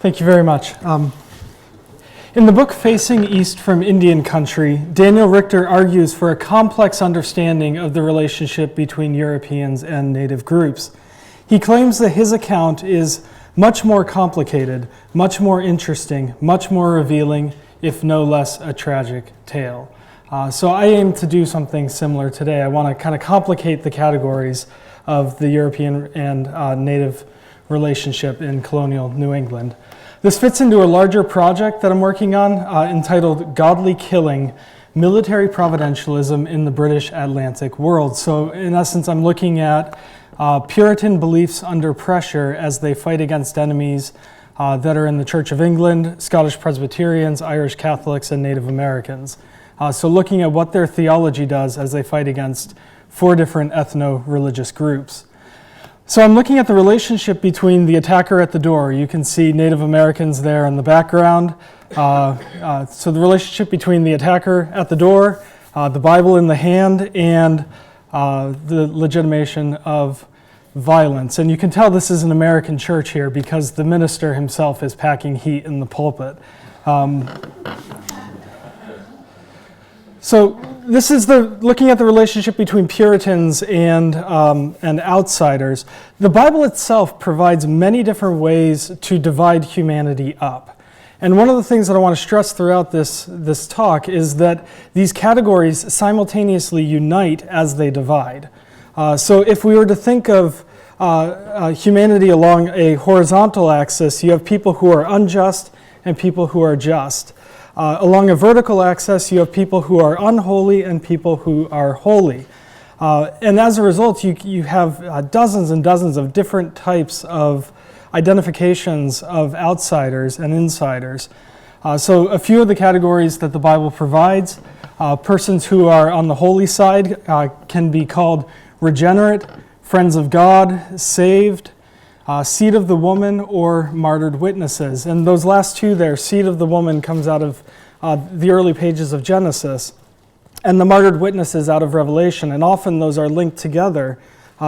Thank you very much. In the book Facing East from Indian Country, Daniel Richter argues for a complex understanding of the relationship between Europeans and native groups. He claims that his account is much more complicated, much more interesting, much more revealing, if no less a tragic tale. So I aim to do something similar today. I want to kind of complicate the categories of the European and native relationship in colonial New England. This fits into a larger project that I'm working on entitled Godly Killing, Military Providentialism in the British Atlantic World. So in essence, I'm looking at Puritan beliefs under pressure as they fight against enemies that are in the Church of England, Scottish Presbyterians, Irish Catholics, and Native Americans. So looking at what their theology does as they fight against 4 different ethno-religious groups. So I'm looking at the relationship between the attacker at the door. You can see Native Americans there in the background. So the relationship between the attacker at the door, the Bible in the hand, and the legitimation of violence. And you can tell this is an American church here because the minister himself is packing heat in the pulpit. So this is looking at the relationship between Puritans and outsiders. The Bible itself provides many different ways to divide humanity up. And one of the things that I want to stress throughout this talk is that these categories simultaneously unite as they divide. So if we were to think of humanity along a horizontal axis, you have people who are unjust and people who are just. Along a vertical axis, you have people who are unholy and people who are holy. And as a result, you have dozens and dozens of different types of identifications of outsiders and insiders. So a few of the categories that the Bible provides, persons who are on the holy side can be called regenerate, friends of God, saved, seed of the woman, or martyred witnesses. And those last two there, seed of the woman, comes out of the early pages of Genesis, and the martyred witnesses out of Revelation. And often those are linked together.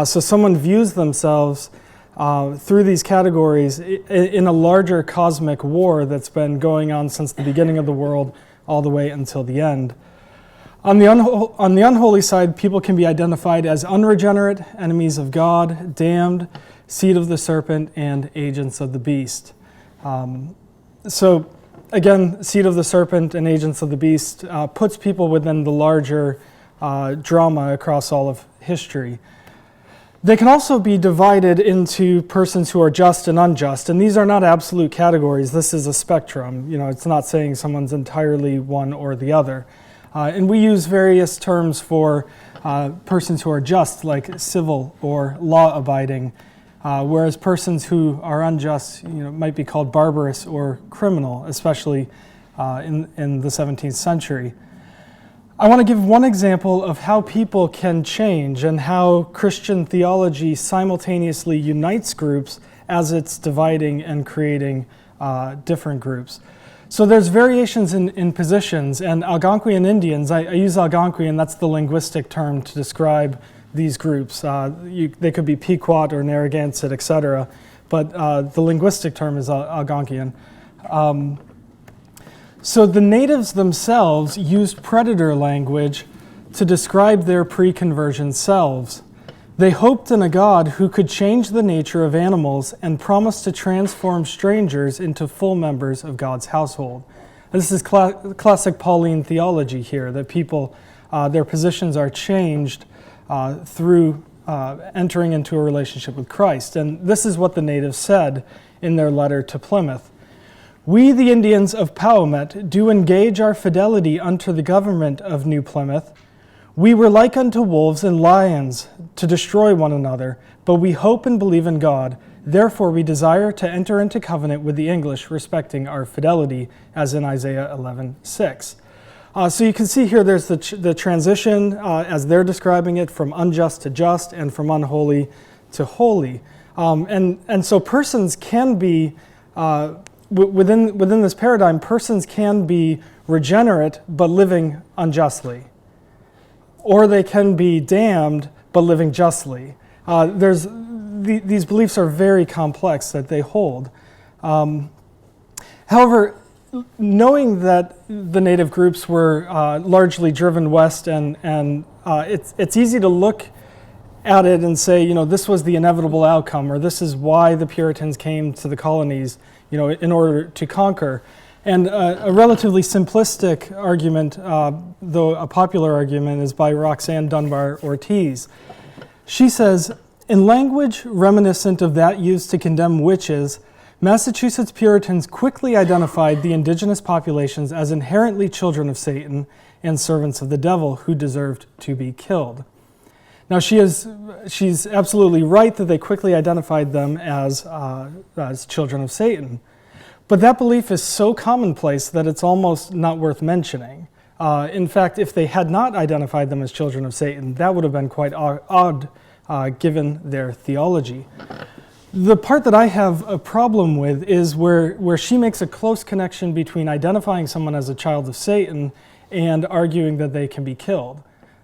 So someone views themselves through these categories in a larger cosmic war that's been going on since the beginning of the world all the way until the end. On the unholy side, people can be identified as unregenerate, enemies of God, damned, seed of the serpent, and agents of the beast. So again, seed of the serpent and agents of the beast puts people within the larger drama across all of history. They can also be divided into persons who are just and unjust, and these are not absolute categories. This is a spectrum. It's not saying someone's entirely one or the other. And we use various terms for persons who are just, like civil or law-abiding, whereas persons who are unjust, might be called barbarous or criminal, especially in the 17th century. I want to give one example of how people can change and how Christian theology simultaneously unites groups as it's dividing and creating different groups. So there's variations in positions, and Algonquian Indians, I use Algonquian, that's the linguistic term to describe these groups. They could be Pequot or Narragansett, etc., but the linguistic term is Algonquian. So the natives themselves used predator language to describe their pre-conversion selves. They hoped in a God who could change the nature of animals and promised to transform strangers into full members of God's household. This is classic Pauline theology here, that people, their positions are changed through entering into a relationship with Christ. And this is what the natives said in their letter to Plymouth. "We, the Indians of Powmet, do engage our fidelity unto the government of New Plymouth. We were like unto wolves and lions to destroy one another, but we hope and believe in God. Therefore we desire to enter into covenant with the English respecting our fidelity," as in Isaiah 11:6. So you can see here there's the transition as they're describing it from unjust to just and from unholy to holy. And so persons can be, within this paradigm, persons can be regenerate but living unjustly. Or they can be damned but living justly. These beliefs are very complex that they hold. However, knowing that the native groups were largely driven west, and it's easy to look at it and say, this was the inevitable outcome, or this is why the Puritans came to the colonies, in order to conquer. And a relatively simplistic argument, though a popular argument, is by Roxanne Dunbar Ortiz. She says, in language reminiscent of that used to condemn witches, Massachusetts Puritans quickly identified the indigenous populations as inherently children of Satan and servants of the devil who deserved to be killed. Now, she's absolutely right that they quickly identified them as children of Satan. But that belief is so commonplace that it's almost not worth mentioning. In fact, if they had not identified them as children of Satan, that would have been quite odd given their theology. The part that I have a problem with is where she makes a close connection between identifying someone as a child of Satan and arguing that they can be killed.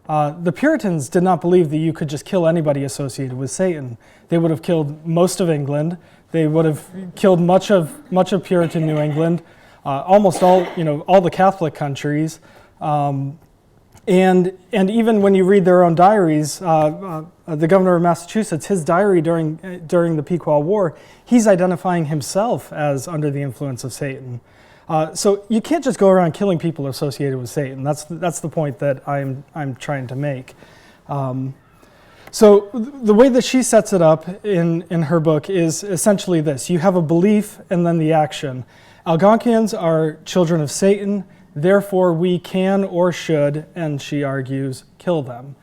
The Puritans did not believe that you could just kill anybody associated with Satan. They would have killed most of England. They would have killed much of Puritan New England, almost all the Catholic countries, and even when you read their own diaries, the governor of Massachusetts, his diary during the Pequot War, he's identifying himself as under the influence of Satan. So you can't just go around killing people associated with Satan. That's the point that I'm trying to make. So the way that she sets it up in her book is essentially this. You have a belief and then the action. Algonquians are children of Satan, therefore we can or should, and she argues, kill them.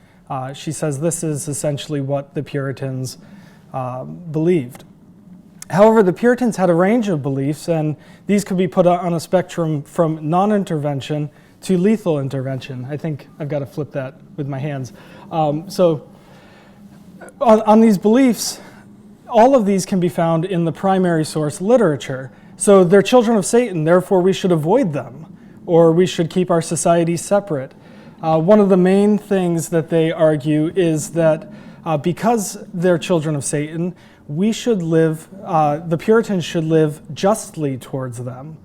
She says this is essentially what the Puritans believed. However, the Puritans had a range of beliefs, and these could be put on a spectrum from non-intervention to lethal intervention. I think I've got to flip that with my hands. So on these beliefs, all of these can be found in the primary source literature. So they're children of Satan, therefore we should avoid them, or we should keep our society separate. One of the main things that they argue is that because they're children of Satan, we should live, the Puritans should live justly towards them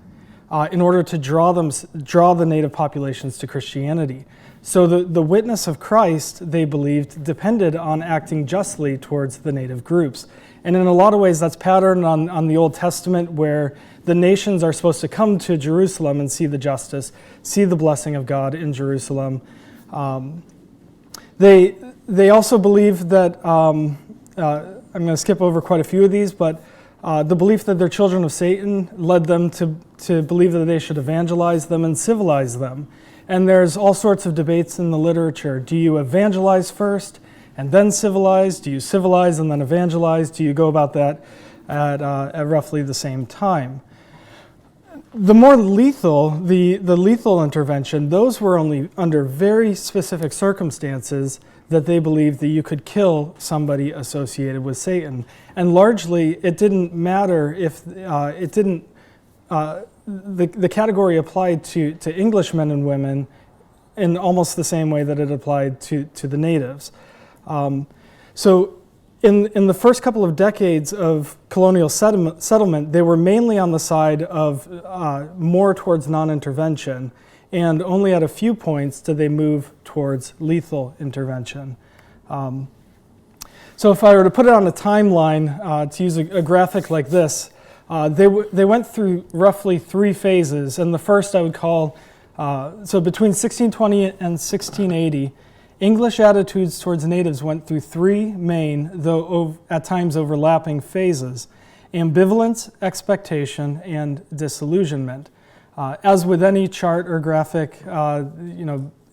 in order to draw the native populations to Christianity. So the witness of Christ, they believed, depended on acting justly towards the native groups. And in a lot of ways, that's patterned on the Old Testament, where the nations are supposed to come to Jerusalem and see the justice, see the blessing of God in Jerusalem. They also believe that, I'm going to skip over quite a few of these, but the belief that they're children of Satan led them to believe that they should evangelize them and civilize them. And there's all sorts of debates in the literature. Do you evangelize first and then civilize? Do you civilize and then evangelize? Do you go about that at roughly the same time? The more lethal, the lethal intervention, those were only under very specific circumstances that they believed that you could kill somebody associated with Satan. And largely, it didn't matter if the category applied to Englishmen and women in almost the same way that it applied to the natives. So in the first couple of decades of colonial settlement, they were mainly on the side of more towards non-intervention, and only at a few points did they move towards lethal intervention. So if I were to put it on a timeline, to use a graphic like this, they went through roughly 3 phases, and the first I would call, so between 1620 and 1680, English attitudes towards natives went through 3 main, though at times overlapping phases: ambivalence, expectation, and disillusionment. As with any chart or graphic,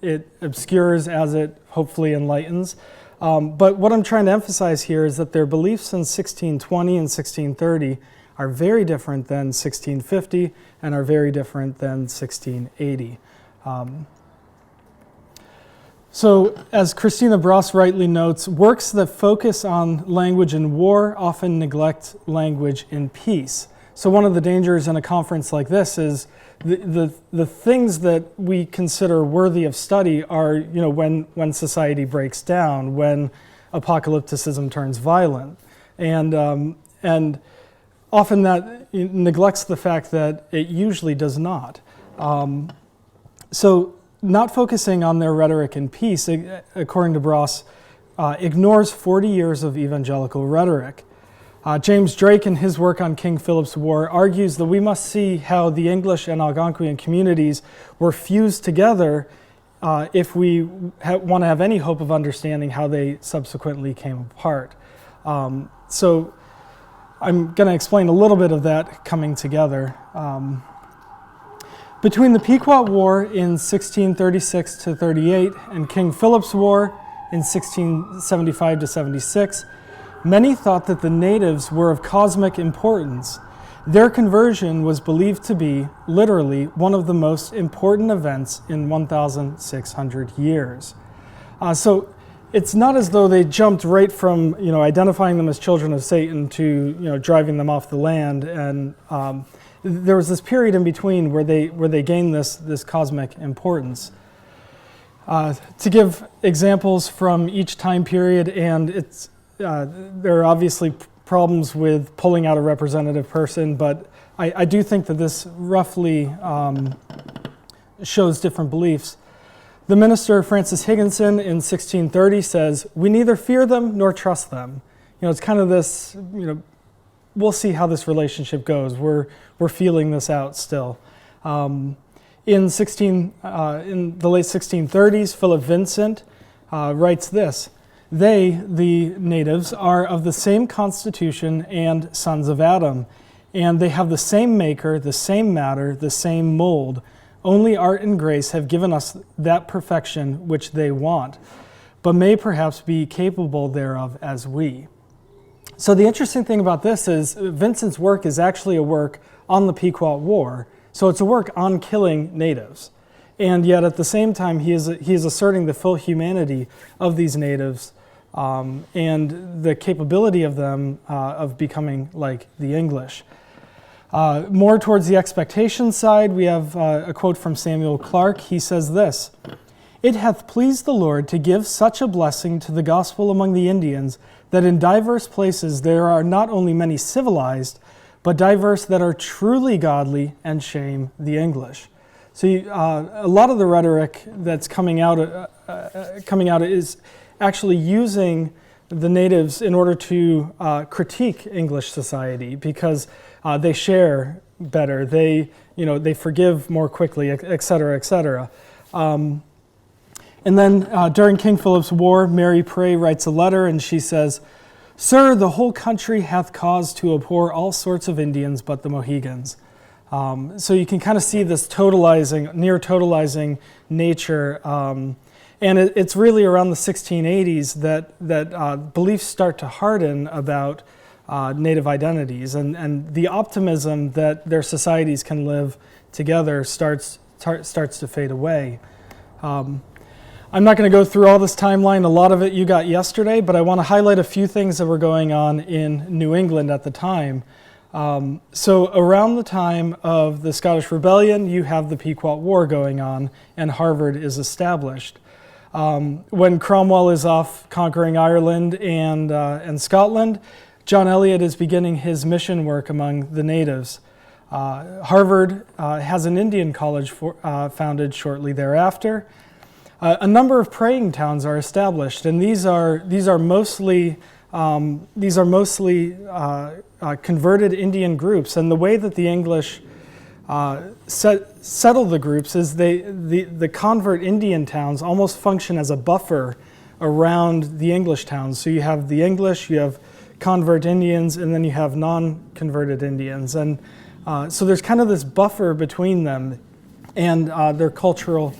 it obscures as it hopefully enlightens. But what I'm trying to emphasize here is that their beliefs in 1620 and 1630 are very different than 1650 and are very different than 1680. So, as Christina Bross rightly notes, works that focus on language in war often neglect language in peace. So one of the dangers in a conference like this is the things that we consider worthy of study are, when society breaks down, when apocalypticism turns violent. And often that neglects the fact that it usually does not. So not focusing on their rhetoric and peace, according to Bross, ignores 40 years of evangelical rhetoric. James Drake, in his work on King Philip's War, argues that we must see how the English and Algonquian communities were fused together if we want to have any hope of understanding how they subsequently came apart. So I'm going to explain a little bit of that coming together. Between the Pequot War in 1636 to 38 and King Philip's War in 1675 to 76, many thought that the natives were of cosmic importance. Their conversion was believed to be, literally, one of the most important events in 1,600 years. So it's not as though they jumped right from identifying them as children of Satan to driving them off the land, and there was this period in between where they gained this cosmic importance. To give examples from each time period, and there are obviously problems with pulling out a representative person, but I do think that this roughly shows different beliefs. The minister Francis Higginson in 1630 says, "We neither fear them nor trust them." It's kind of this, we'll see how this relationship goes. We're feeling this out still. In the late 1630s, Philip Vincent writes this: "They, the natives, are of the same constitution and sons of Adam, and they have the same maker, the same matter, the same mold. Only art and grace have given us that perfection which they want, but may perhaps be capable thereof as we." So the interesting thing about this is Vincent's work is actually a work on the Pequot War. So it's a work on killing natives. And yet at the same time, he is asserting the full humanity of these natives and the capability of them of becoming like the English. More towards the expectation side, we have a quote from Samuel Clarke. He says this: "It hath pleased the Lord to give such a blessing to the gospel among the Indians, that in diverse places there are not only many civilized, but diverse that are truly godly and shame the English." So a lot of the rhetoric that's coming out is actually using the natives in order to critique English society, because they share better, they forgive more quickly, et cetera, et cetera. And then during King Philip's War, Mary Pray writes a letter, and she says, "Sir, the whole country hath cause to abhor all sorts of Indians but the Mohegans." So you can kind of see this near totalizing nature. And it's really around the 1680s that beliefs start to harden about Native identities, and the optimism that their societies can live together starts to fade away. I'm not going to go through all this timeline. A lot of it you got yesterday, but I want to highlight a few things that were going on in New England at the time. So around the time of the Scottish Rebellion, you have the Pequot War going on, and Harvard is established. When Cromwell is off conquering Ireland and Scotland, John Eliot is beginning his mission work among the natives. Harvard has an Indian college founded shortly thereafter. A number of praying towns are established, and these are mostly converted Indian groups. And the way that the English settle the groups is the convert Indian towns almost function as a buffer around the English towns. So you have the English, you have convert Indians, and then you have non-converted Indians. And so there's kind of this buffer between them and their cultural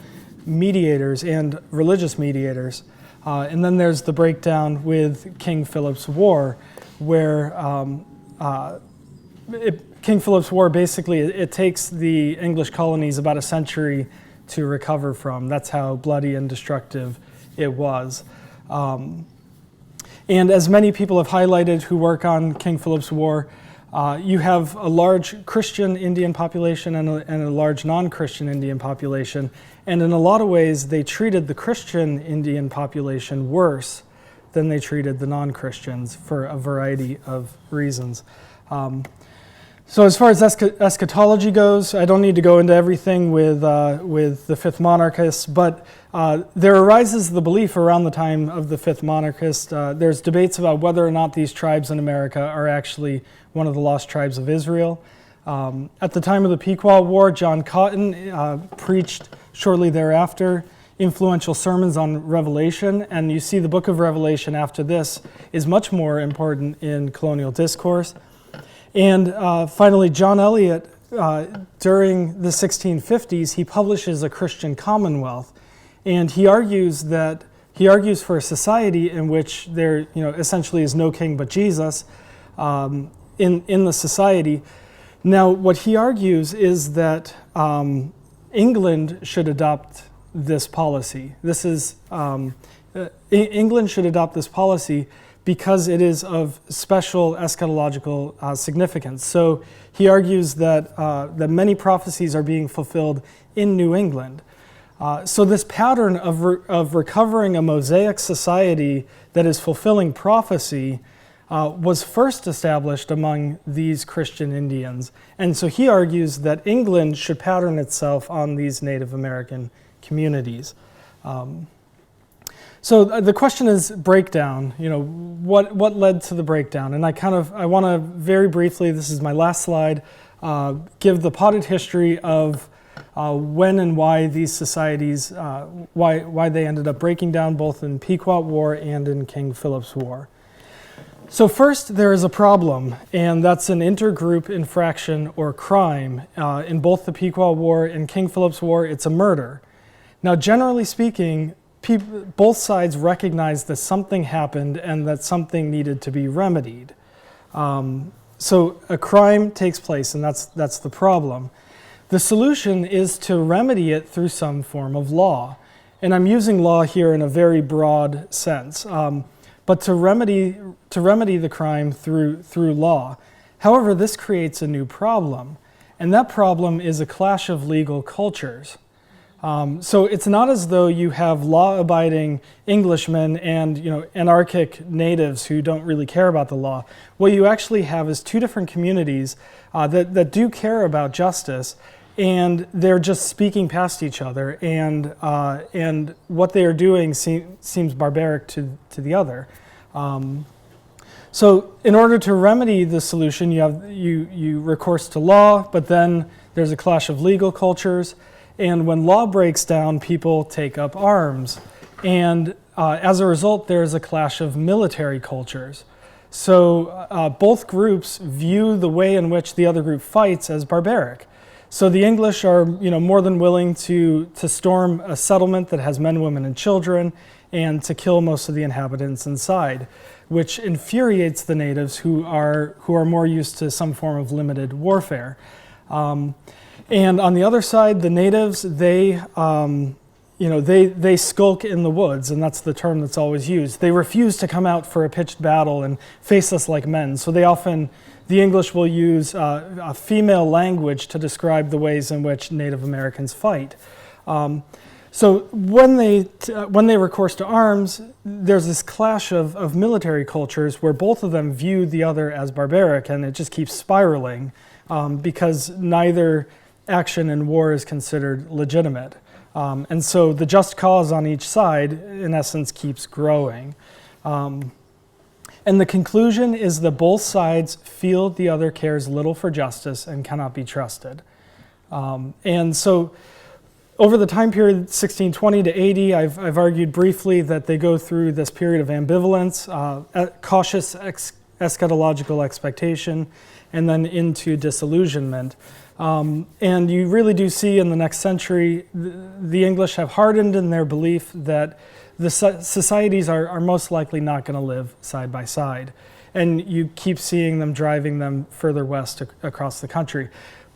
mediators and religious mediators. And then there's the breakdown with King Philip's War, where King Philip's War, basically, it takes the English colonies about a century to recover from. That's how bloody and destructive it was. And as many people have highlighted who work on King Philip's War, you have a large Christian Indian population and a large non-Christian Indian population. And in a lot of ways, they treated the Christian Indian population worse than they treated the non-Christians for a variety of reasons. So as far as eschatology goes, I don't need to go into everything with the fifth monarchist, but there arises the belief around the time of the fifth monarchist. There's debates about whether or not these tribes in America are actually one of the lost tribes of Israel. At the time of the Pequot War, John Cotton preached shortly thereafter influential sermons on Revelation, and you see the book of Revelation after this is much more important in colonial discourse. And finally, John Eliot, during the 1650s, he publishes A Christian Commonwealth, and he argues for a society in which there, essentially is no king but Jesus in the society. Now, what he argues is that England should adopt this policy. England should adopt this policy because it is of special eschatological significance. So he argues that many prophecies are being fulfilled in New England. So this pattern of recovering a Mosaic society that is fulfilling prophecy was first established among these Christian Indians. And so he argues that England should pattern itself on these Native American communities. So the question is breakdown. What led to the breakdown? And I want to very briefly, this is my last slide, give the potted history of when and why these societies, why they ended up breaking down both in Pequot War and in King Philip's War. So first, there is a problem, and that's an intergroup infraction or crime. In both the Pequot War and King Philip's War, it's a murder. Now, generally speaking, both sides recognized that something happened and that something needed to be remedied. So a crime takes place, and that's the problem. The solution is to remedy it through some form of law. And I'm using law here in a very broad sense, but to remedy the crime through law. However, this creates a new problem, and that problem is a clash of legal cultures. So it's not as though you have law-abiding Englishmen and anarchic natives who don't really care about the law. What you actually have is two different communities that do care about justice, and they're just speaking past each other, and what they are doing seems barbaric to the other. So in order to remedy the solution, you recourse to law, but then there's a clash of legal cultures. And when law breaks down, people take up arms. And as a result, there's a clash of military cultures. So both groups view the way in which the other group fights as barbaric. So the English are more than willing to storm a settlement that has men, women, and children, and to kill most of the inhabitants inside, which infuriates the natives who are more used to some form of limited warfare. And on the other side, the natives, they skulk in the woods, and that's the term that's always used. They refuse to come out for a pitched battle and face us like men. So the English will use a female language to describe the ways in which Native Americans fight. So when they recourse to arms, there's this clash of military cultures where both of them view the other as barbaric, and it just keeps spiraling because neither action in war is considered legitimate. And so the just cause on each side, in essence, keeps growing. And the conclusion is that both sides feel the other cares little for justice and cannot be trusted. And so over the time period 1620 to 80, I've argued briefly that they go through this period of ambivalence, cautious eschatological expectation, and then into disillusionment. And you really do see in the next century, the English have hardened in their belief that the societies are most likely not going to live side by side. And you keep seeing them driving them further west across the country.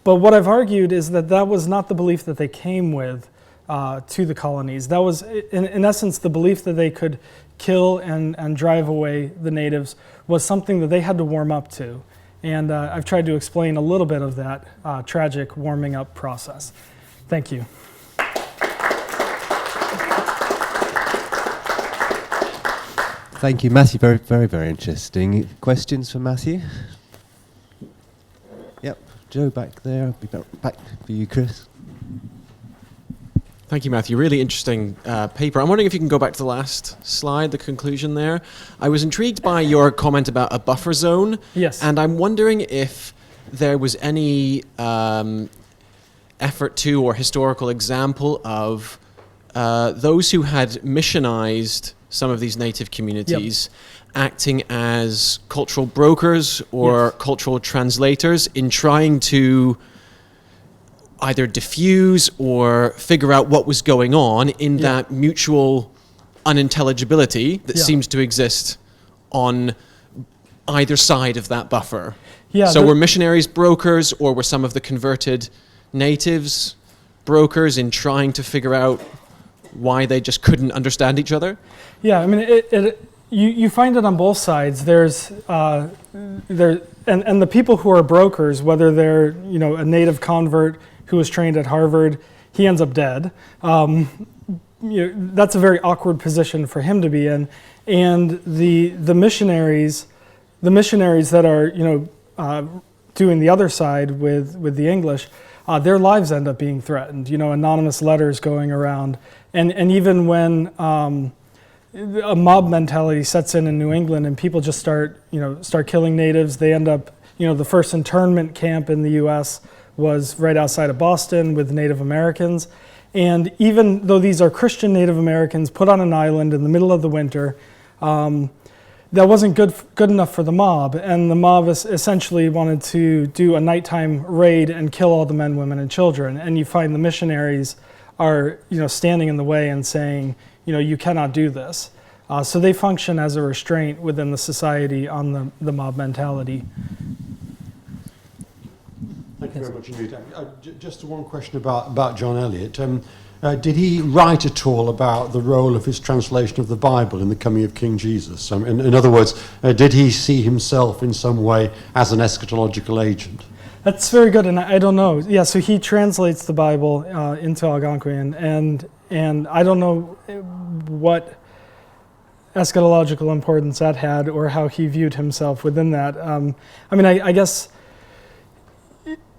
But what I've argued is that was not the belief that they came with to the colonies. That was, in essence, the belief that they could kill and drive away the natives was something that they had to warm up to. And I've tried to explain a little bit of that tragic warming up process. Thank you. Thank you, Matthew. Very, very, very interesting. Questions for Matthew? Yep. Joe back there. I'll be back for you, Chris. Thank you, Matthew. Really interesting paper. I'm wondering if you can go back to the last slide, the conclusion there. I was intrigued by your comment about a buffer zone. Yes. And I'm wondering if there was any effort to or historical example of those who had missionized some of these native communities acting as cultural brokers or cultural translators in trying to either diffuse or figure out what was going on in that mutual unintelligibility that seems to exist on either side of that buffer. Yeah, so were missionaries brokers, or were some of the converted natives brokers in trying to figure out why they just couldn't understand each other? Yeah, I mean, you find it on both sides. There's and the people who are brokers, whether they're a native convert who was trained at Harvard, he ends up dead. That's a very awkward position for him to be in. And the missionaries that are doing the other side with the English, their lives end up being threatened. Anonymous letters going around, and even when a mob mentality sets in New England and people just start killing natives, they end up the first internment camp in the U.S. was right outside of Boston with Native Americans. And even though these are Christian Native Americans put on an island in the middle of the winter, that wasn't good enough for the mob. And the mob essentially wanted to do a nighttime raid and kill all the men, women, and children. And you find the missionaries are standing in the way and saying, you cannot do this. So they function as a restraint within the society on the mob mentality. Thank you very much indeed. Just one question about John Eliot. Did he write at all about the role of his translation of the Bible in the coming of King Jesus? In other words, did he see himself in some way as an eschatological agent? That's very good, and I don't know. Yeah, so he translates the Bible into Algonquian, and I don't know what eschatological importance that had or how he viewed himself within that. I guess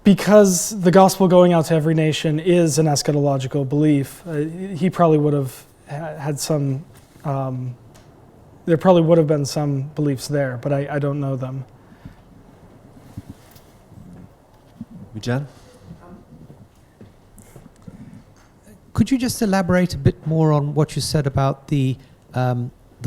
because the gospel going out to every nation is an eschatological belief, he probably would have had some, there probably would have been some beliefs there, but I don't know them. Jan? Could you just elaborate a bit more on what you said about the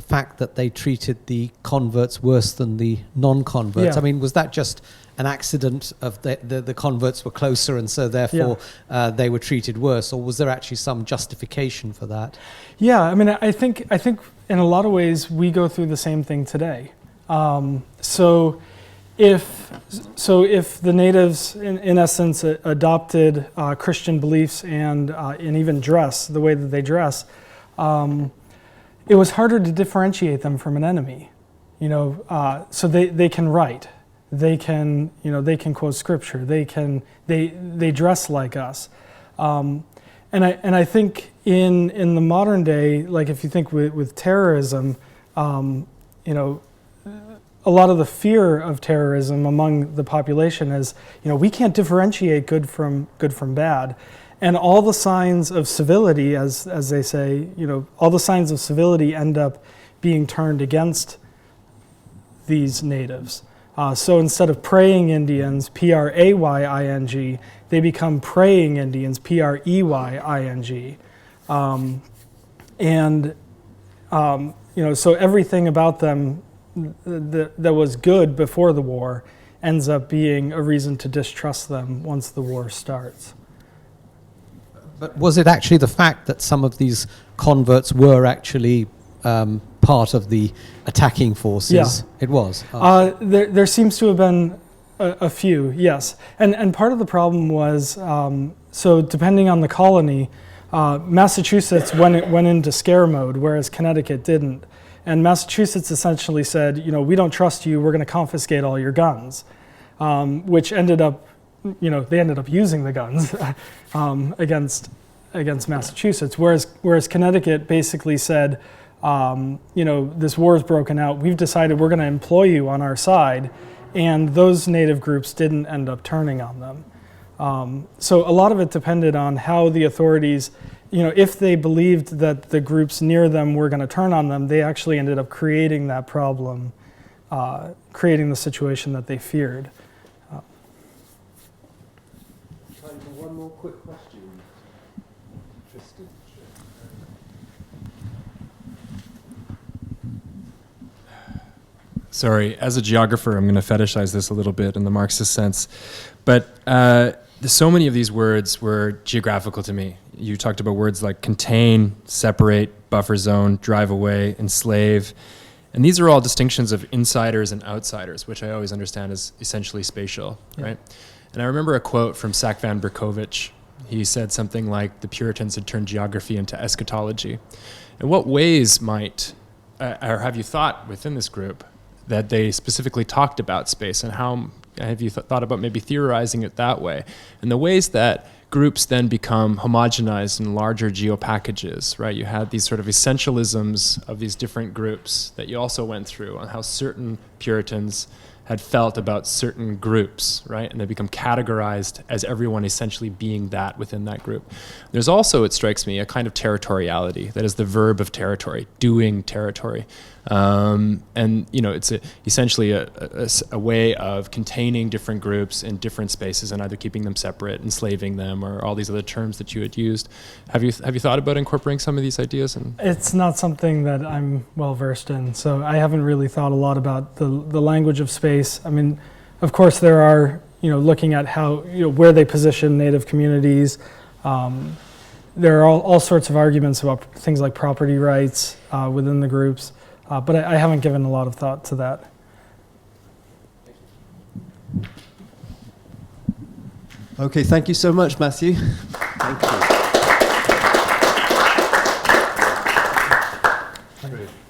fact that they treated the converts worse than the non-converts? Yeah. I mean, was that just an accident of the converts were closer and so therefore they were treated worse, or was there actually some justification for that? Yeah, I mean, I think in a lot of ways we go through the same thing today. So if the natives in essence adopted Christian beliefs and even dress, the way that they dress, it was harder to differentiate them from an enemy. So they can write. They can quote scripture. They dress like us, and I think in the modern day, like if you think with terrorism, a lot of the fear of terrorism among the population is, we can't differentiate good from bad, and all the signs of civility, as they say, all the signs of civility end up being turned against these natives. So instead of praying Indians, Praying, they become praying Indians, Preying. So everything about them that was good before the war ends up being a reason to distrust them once the war starts. But was it actually the fact that some of these converts were actually part of the attacking forces? Yeah. It was? There seems to have been a few, yes. And part of the problem was, so depending on the colony, Massachusetts went into scare mode, whereas Connecticut didn't. And Massachusetts essentially said, we don't trust you, we're going to confiscate all your guns, which ended up, they ended up using the guns against Massachusetts, whereas Connecticut basically said, this war's broken out, we've decided we're going to employ you on our side, and those native groups didn't end up turning on them. So a lot of it depended on how the authorities, if they believed that the groups near them were going to turn on them, they actually ended up creating that problem, creating the situation that they feared. Time for one more quick question. Tristan. Sorry, as a geographer, I'm going to fetishize this a little bit in the Marxist sense, but so many of these words were geographical to me. You talked about words like contain, separate, buffer zone, drive away, enslave, and these are all distinctions of insiders and outsiders, which I always understand as essentially spatial, right? And I remember a quote from Sack van Berkovich. He said something like, the Puritans had turned geography into eschatology. In what ways might, or have you thought within this group, that they specifically talked about space, and how have you thought about maybe theorizing it that way? And the ways that groups then become homogenized in larger geopackages, right? You had these sort of essentialisms of these different groups that you also went through, on how certain Puritans had felt about certain groups, right? And they become categorized as everyone essentially being that within that group. There's also, it strikes me, a kind of territoriality, that is the verb of territory, doing territory. And it's essentially a way of containing different groups in different spaces and either keeping them separate, enslaving them, or all these other terms that you had used. Have you thought about incorporating some of these ideas? It's not something that I'm well versed in, so I haven't really thought a lot about the language of space. I mean, of course, there are looking at how where they position native communities. There are all sorts of arguments about things like property rights within the groups. But I haven't given a lot of thought to that. Okay, thank you so much, Matthew. Thank you.